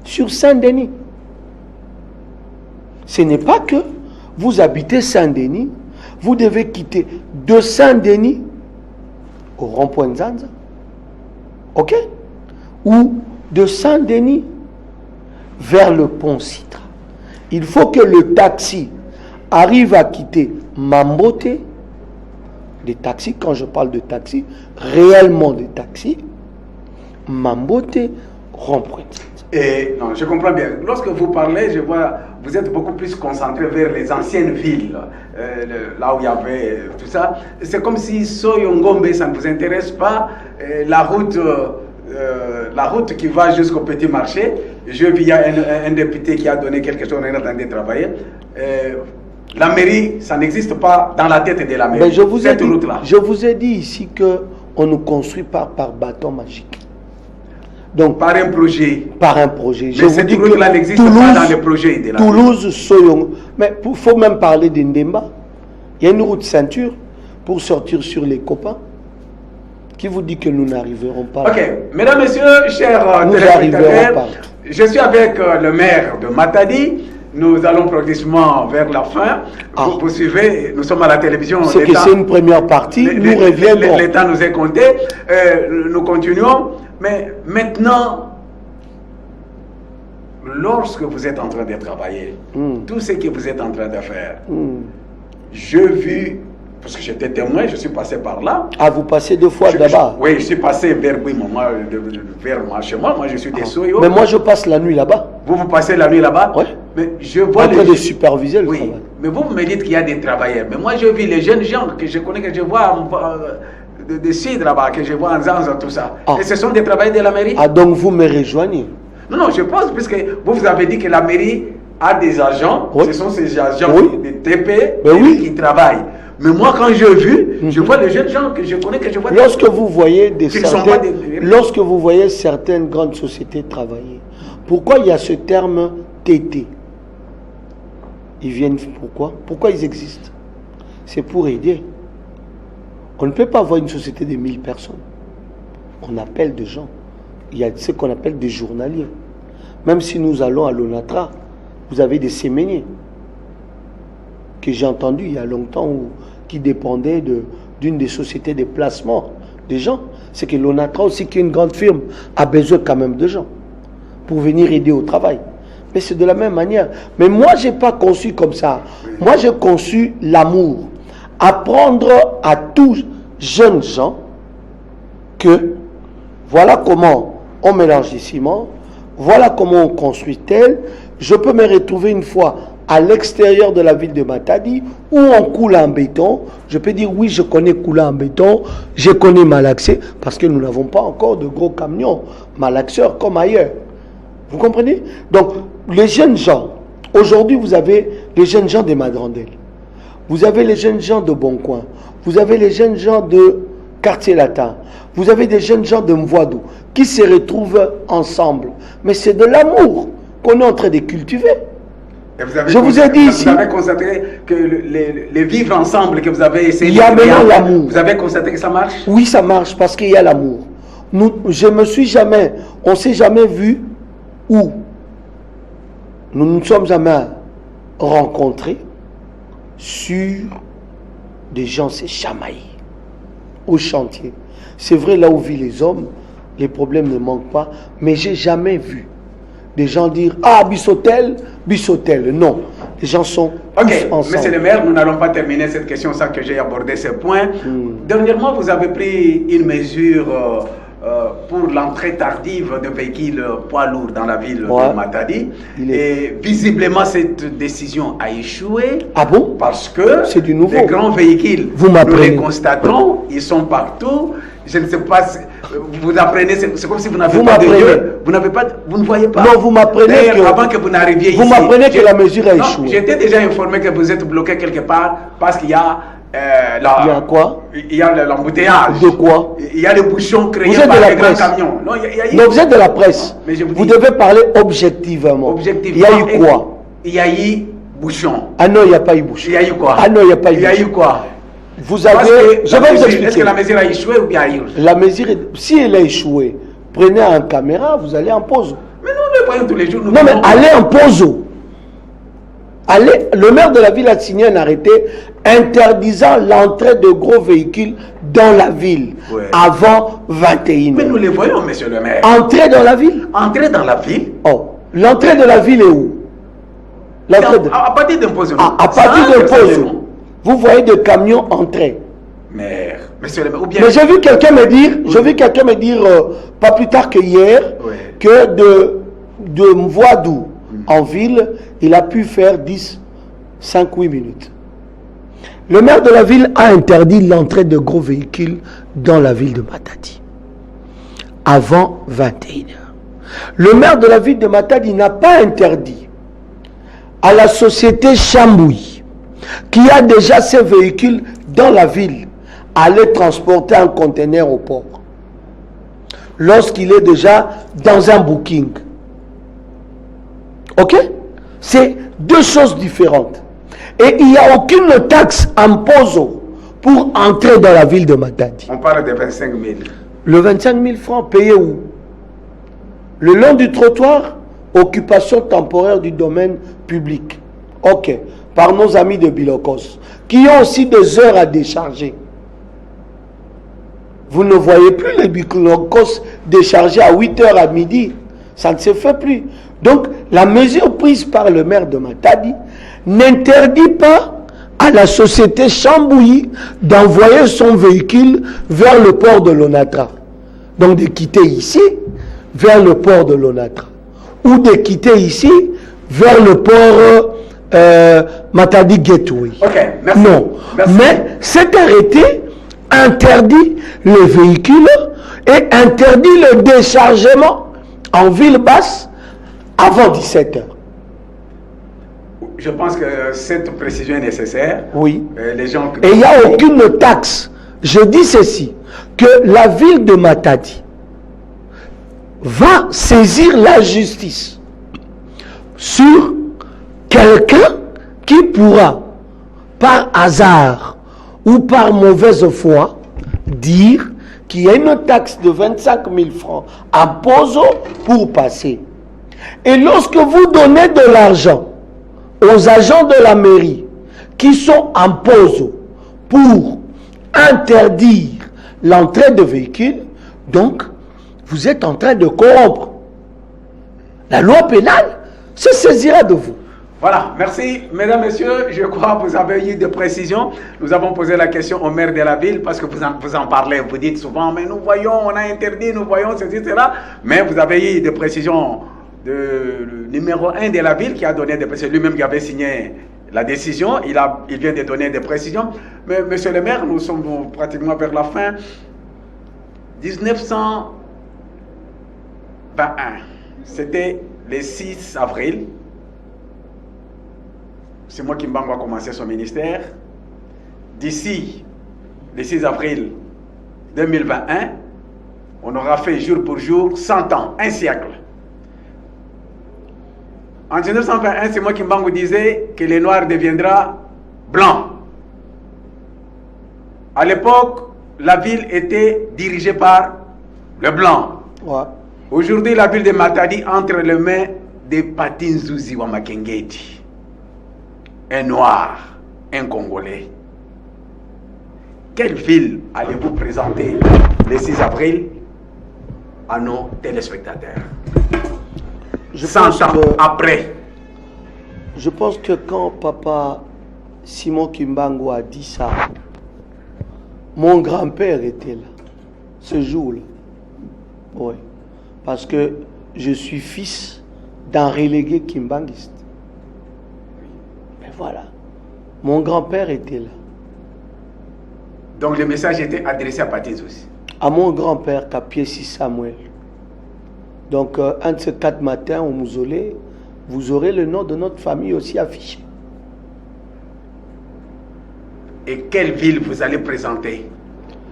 sur Saint-Denis. Ce n'est pas que vous habitez Saint-Denis, vous devez quitter de Saint-Denis au rond-point Nzanza, ok? Ou de Saint-Denis vers le pont Citra. Il faut que le taxi arrive à quitter Mambote, des taxis, quand je parle de taxi, réellement des taxis, Mambote, rond-point. Et non, je comprends bien. Lorsque vous parlez, je vois, vous êtes beaucoup plus concentré vers les anciennes villes, là où il y avait tout ça. C'est comme si Soyongombe, ça ne vous intéresse pas, la route qui va jusqu'au petit marché. Je vis, il y a un député qui a donné quelque chose, on est en train de travailler. La mairie, ça n'existe pas dans la tête de la mairie. Mais je vous ai dit ici qu'on ne construit pas par bâton magique. Donc, par un projet. Par un projet. Mais cette route-là n'existe pas dans le projet de la Toulouse, Soyong. Mais il faut même parler d'Indemba. Il y a une route ceinture pour sortir sur les copains. Qui vous dit que nous n'arriverons pas là? Ok, mesdames, messieurs, chers téléspectateurs, je suis avec le maire de Matadi. Nous allons progressivement vers la fin. Vous suivez, nous sommes à la télévision. C'est que c'est une première partie, nous reviendrons. Le temps nous est compté. Nous continuons. Mais maintenant, lorsque vous êtes en train de travailler, tout ce que vous êtes en train de faire, j'ai vu, parce que j'étais témoin, je suis passé par là. Ah, vous passez 2 fois là-bas? Oui, je suis passé vers chez moi. Moi, je suis des Soyo. Mais moi, je passe la nuit là-bas. Vous passez la nuit là-bas? Oui. Mais je vois en train de superviser le travail. Mais vous me dites qu'il y a des travailleurs. Mais moi, je vis les jeunes gens que je connais, que je vois de Cidre là-bas, que je vois en Zanza, tout ça. Et ce sont des travailleurs de la mairie? Ah, donc vous me rejoignez? Non, je pense, puisque vous avez dit que la mairie a des agents. Ce sont ces agents de TP qui travaillent. Mais moi, quand j'ai vu, je vois les jeunes gens que je connais, que je vois. Lorsque vous voyez lorsque vous voyez certaines grandes sociétés travailler, pourquoi il y a ce terme TT? Ils viennent pourquoi? Pourquoi ils existent? C'est pour aider. On ne peut pas avoir une société de 1000 personnes. On appelle des gens. Il y a ce qu'on appelle des journaliers. Même si nous allons à l'ONATRA, vous avez des séméniers que j'ai entendu il y a longtemps qui dépendaient d'une des sociétés de placement des gens. C'est que l'ONATRA aussi, qui est une grande firme, a besoin quand même de gens. pour venir aider au travail. Mais c'est de la même manière. Mais moi, je n'ai pas conçu comme ça. Moi, j'ai conçu l'amour. Apprendre à tous jeunes gens que voilà comment on mélange les ciments, voilà comment on construit tel. Je peux me retrouver une fois à l'extérieur de la ville de Matadi où on coule en béton. Je peux dire oui, je connais couler en béton, je connais malaxer, parce que nous n'avons pas encore de gros camions malaxeurs comme ailleurs. Vous comprenez? Donc, les jeunes gens, aujourd'hui vous avez les jeunes gens des Madrandelles, vous avez les jeunes gens de Boncoin, vous avez les jeunes gens de Quartier Latin, vous avez des jeunes gens de Mvoadou qui se retrouvent ensemble. Mais c'est de l'amour qu'on est en train de cultiver. Je vous ai dit ici. Vous avez constaté que les vivre ensemble que vous avez essayé de faire. Il y a maintenant l'amour. Vous avez constaté que ça marche? Oui, ça marche parce qu'il y a l'amour. On ne s'est jamais vu où nous ne nous sommes jamais rencontrés sur des gens s'est chamaillés au chantier. C'est vrai, là où vivent les hommes, les problèmes ne manquent pas, mais j'ai jamais vu des gens dire ah Bissotel, Bissotel. Non, les gens sont tous ensemble. Monsieur le maire, nous n'allons pas terminer cette question sans que j'aie abordé ce point. Dernièrement, vous avez pris une mesure pour l'entrée tardive de véhicules poids lourds dans la ville de Matadi. Et visiblement, cette décision a échoué. Ah bon? Parce que c'est du nouveau. Les grands véhicules, nous les constatons, ils sont partout. Je ne sais pas, vous apprenez, c'est comme si vous n'avez pas de Dieu. Vous ne voyez pas. Non, vous m'apprenez que... Avant que vous n'arriviez ici. Vous m'apprenez que la mesure a échoué. J'étais déjà informé que vous êtes bloqué quelque part parce qu'il y a... il y a quoi? Il y a l'embouteillage. De quoi? Il y a les bouchons créés par les grands camions. Non, vous êtes de la presse. Vous devez parler objectivement. Il y a eu quoi? Il y a eu bouchon. Ah non, il n'y a pas eu bouchon. Il y a eu quoi? Ah non, il n'y a pas eu bouchon. Il y a eu quoi? Vous avez... Je vais vous expliquer. Est-ce que la mesure a échoué ou bien ailleurs? La mesure, si elle a échoué, prenez en caméra, vous allez en pause. Mais nous le voyons tous les jours. Non, mais allez en pause. Le maire de la ville a signé un arrêté interdisant l'entrée de gros véhicules dans la ville avant 21h. Mais nous les voyons, monsieur le maire. Entrer dans la ville? Entrer dans la ville? Oh, l'entrée de la ville est où? À partir d'un pause. À partir d'un pause. Vous voyez des camions entrer. Monsieur le maire, ou bien... Mais j'ai vu quelqu'un me dire, pas plus tard que hier, que de Mvoadou en ville, il a pu faire 5-8 minutes. Le maire de la ville a interdit l'entrée de gros véhicules dans la ville de Matadi avant 21h. Le maire de la ville de Matadi n'a pas interdit à la société Chambouy, qui a déjà ses véhicules dans la ville, à aller transporter un conteneur au port lorsqu'il est déjà dans un booking. Ok? C'est deux choses différentes. Et il n'y a aucune taxe imposée pour entrer dans la ville de Matadi. On parle de 25 000. Le 25 000 francs payé où? Le long du trottoir, occupation temporaire du domaine public. Ok. Par nos amis de Bilokos, qui ont aussi des heures à décharger. Vous ne voyez plus les Bilokos déchargés à 8h à midi. Ça ne se fait plus. Donc, la mesure prise par le maire de Matadi n'interdit pas à la société Chambouy d'envoyer son véhicule vers le port de l'Onatra. Donc, de quitter ici vers le port de l'Onatra. Ou de quitter ici vers le port Matadi Gateway. Ok, merci. Non. Merci. Mais cet arrêté interdit les véhicules et interdit le déchargement en ville basse avant 17h. Je pense que cette précision est nécessaire. Oui. Les gens... Et il n'y a aucune taxe. Je dis ceci, que la ville de Matadi va saisir la justice sur quelqu'un qui pourra, par hasard ou par mauvaise foi, dire qu'il y a une taxe de 25 000 francs à Pozo pour passer. Et lorsque vous donnez de l'argent aux agents de la mairie qui sont en Pozo pour interdire l'entrée de véhicules, donc vous êtes en train de corrompre. la loi pénale se saisira de vous. Voilà, merci. Mesdames, Messieurs, je crois que vous avez eu des précisions. Nous avons posé la question au maire de la ville parce que vous en parlez, vous dites souvent, mais nous voyons, on a interdit, nous voyons, etc. Mais vous avez eu des précisions le numéro 1 de la ville qui a donné des précisions, lui-même qui avait signé la décision, il vient de donner des précisions. Mais monsieur le maire, nous sommes pratiquement vers la fin. 1921, c'était le 6 avril. C'est moi qui va commencer son ministère. D'ici le 6 avril 2021, on aura fait jour pour jour 100 ans, un siècle. En 1921, c'est moi qui me disait que le noir deviendra blanc. À l'époque, la ville était dirigée par le blanc. Ouais. Aujourd'hui, la ville de Matadi entre les mains de Patin Zouzi Wamakengeti. Un noir, un Congolais. Quelle ville allez-vous présenter le 6 avril à nos téléspectateurs? 100 ans après. Je pense que quand papa Simon Kimbangu a dit ça, mon grand-père était là, ce jour-là. Oui. Parce que je suis fils d'un relégué kimbanguiste. Mais voilà. Mon grand-père était là. Donc le message était adressé à Patis aussi. À mon grand-père, Kapiesi Samuel. Donc, un de ces 4 matins au mausolée, vous aurez le nom de notre famille aussi affiché. Et quelle ville vous allez présenter?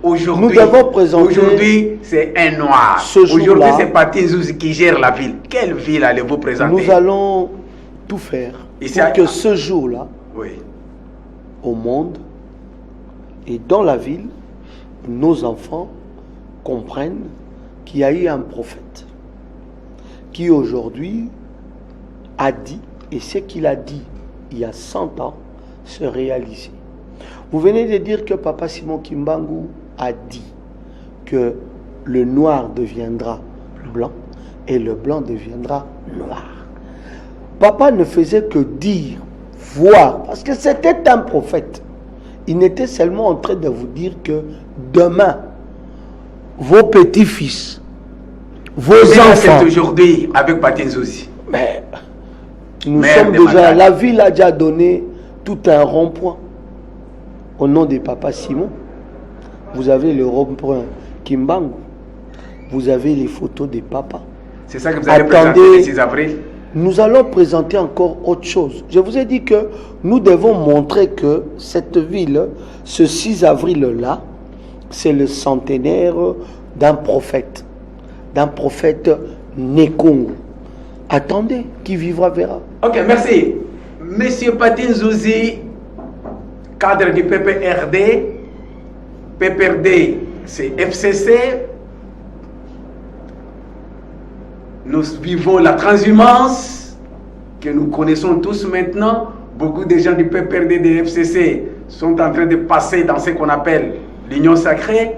Aujourd'hui, nous devons présenter. Aujourd'hui, c'est un noir. Aujourd'hui, c'est Patin Zouzi qui gère la ville. Quelle ville allez-vous présenter? Nous allons tout faire pour que ce jour-là, oui, au monde et dans la ville, nos enfants comprennent qu'il y a eu un prophète qui aujourd'hui a dit, et ce qu'il a dit il y a 100 ans se réalisait. Vous venez de dire que papa Simon Kimbangu a dit que le noir deviendra blanc et le blanc deviendra noir. Papa ne faisait que dire, voir, parce que c'était un prophète. Il n'était seulement en train de vous dire que demain, vos petits-fils, vos enfants... C'est aujourd'hui avec Patin Zouzi. Mais nous sommes déjà... La ville a déjà donné tout un rond-point. Au nom de papa Simon, vous avez le rond-point Kimbangu. Vous avez les photos des papas. C'est ça que vous allez présenter le 6 avril? Nous allons présenter encore autre chose. Je vous ai dit que nous devons montrer que cette ville, ce 6 avril-là, c'est le centenaire d'un prophète Nekongo. Attendez, qui vivra verra. Ok, merci. Monsieur Patin Zouzi, cadre du PPRD. PPRD, c'est FCC. Nous vivons la transhumance que nous connaissons tous maintenant. Beaucoup de gens du PPRD et de FCC sont en train de passer dans ce qu'on appelle l'union sacrée.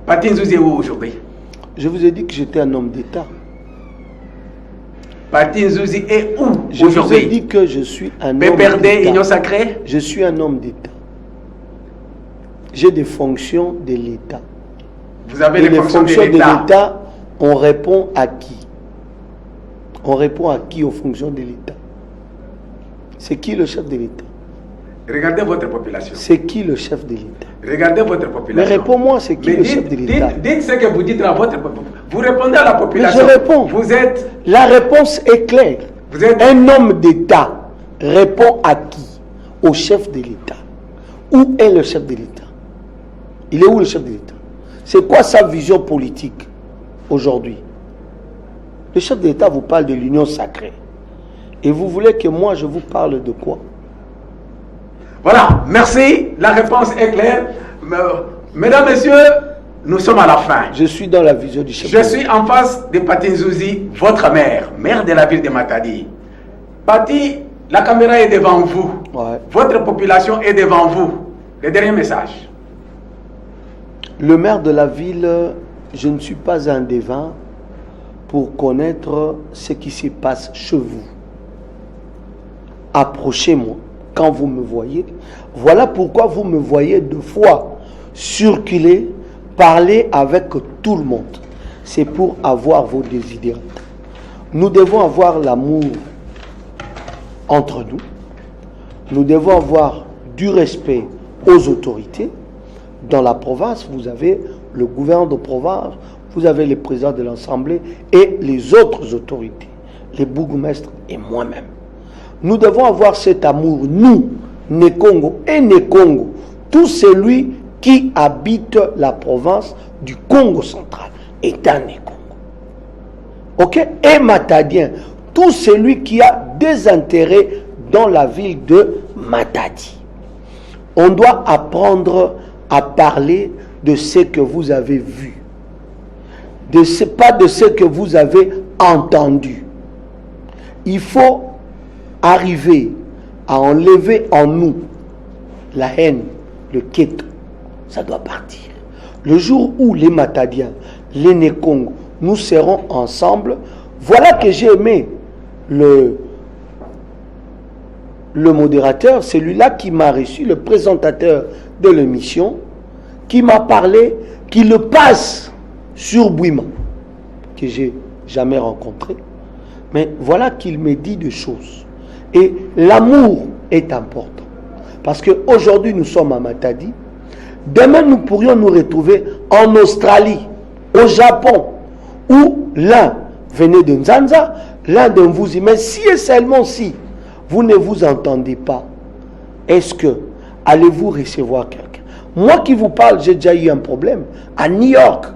Patin Zouzi est où aujourd'hui? Je vous ai dit que j'étais un homme d'État. Patin Zouzi est où aujourd'hui? Je vous ai dit que je suis un homme d'État. PPRD, union sacrée? Je suis un homme d'État. J'ai des fonctions de l'État. Vous avez les fonctions de l'État. On répond à qui? On répond à qui aux fonctions de l'État? C'est qui le chef de l'État? Regardez votre population. C'est qui le chef de l'État? Regardez votre population. Mais réponds-moi, c'est qui le chef de l'État? Dites ce que vous dites à votre population. Vous répondez à la population. Mais je réponds. Vous êtes... La réponse est claire. Vous êtes... Un homme d'État répond à qui? Au chef de l'État. Où est le chef de l'État? Il est où le chef de l'État? C'est quoi sa vision politique aujourd'hui? Le chef de l'État vous parle de l'union sacrée. Et vous voulez que moi je vous parle de quoi? Voilà, merci. La réponse est claire. Mesdames, Messieurs, nous sommes à la fin. Je suis dans la vision du chef de l'État. Je suis en face de Patin Zouzi, votre maire de la ville de Matadi. Pati, la caméra est devant vous. Ouais. Votre population est devant vous. Le dernier message. Le maire de la ville, je ne suis pas un devin. pour connaître ce qui se passe chez vous. Approchez-moi quand vous me voyez. Voilà pourquoi vous me voyez 2 fois circuler, parler avec tout le monde. C'est pour avoir vos désirs. Nous devons avoir l'amour entre nous. Nous devons avoir du respect aux autorités. Dans la province, vous avez le gouverneur de province, vous avez les présidents de l'Assemblée et les autres autorités, les bourgmestres et moi-même. Nous devons avoir cet amour, nous, Nekongo et Nekongo, tout celui qui habite la province du Congo central est un Nekongo. Ok? Et Matadien, tout celui qui a des intérêts dans la ville de Matadi. On doit apprendre à parler de ce que vous avez vu, pas de ce que vous avez entendu. Il faut arriver à enlever en nous la haine, le keto. Ça doit partir. Le jour où les Matadiens, les Nekongo, nous serons ensemble, voilà que j'ai aimé le modérateur, celui-là qui m'a reçu, le présentateur de l'émission, qui m'a parlé, qui le passe sur Bouima, que j'ai jamais rencontré. Mais voilà qu'il me dit des choses. Et l'amour est important. Parce qu'aujourd'hui, nous sommes à Matadi. Demain, nous pourrions nous retrouver en Australie, au Japon, où l'un venait de Nzanza, l'un de vous. Mais si et seulement si vous ne vous entendez pas, est-ce que allez-vous recevoir quelqu'un? Moi qui vous parle, j'ai déjà eu un problème à New York,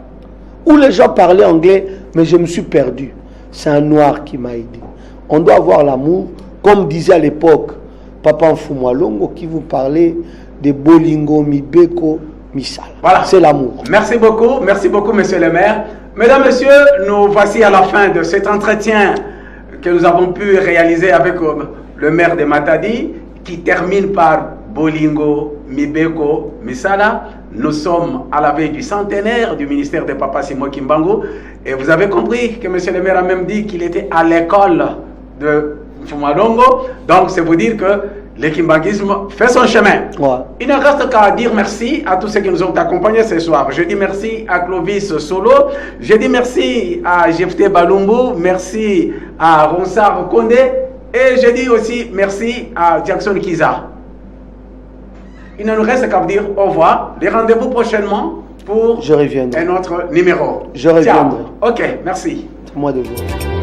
où les gens parlaient anglais, mais je me suis perdu. C'est un noir qui m'a aidé. On doit avoir l'amour, comme disait à l'époque Papa Mfumwalongo, qui vous parlait de Bolingo, Mibeko, Misala. Voilà. C'est l'amour. Merci beaucoup, monsieur le maire. Mesdames, messieurs, nous voici à la fin de cet entretien que nous avons pu réaliser avec le maire de Matadi, qui termine par Bolingo, Mibeko, Misala. Nous sommes à la veille du centenaire du ministère de Papa Simon Kimbangu. Et vous avez compris que monsieur le maire a même dit qu'il était à l'école de Mfumalongo. Donc, c'est vous dire que le kimbanguisme fait son chemin. Ouais. Il ne reste qu'à dire merci à tous ceux qui nous ont accompagnés ce soir. Je dis merci à Clovis Solo. Je dis merci à Jefté Balumbu. Merci à Ronsard Kondé. Et je dis aussi merci à Jackson Kiza. Il ne nous reste qu'à vous dire au revoir. Les rendez-vous prochainement pour un autre numéro. Je reviendrai. Ciao. Ok, merci. C'est moi de vous.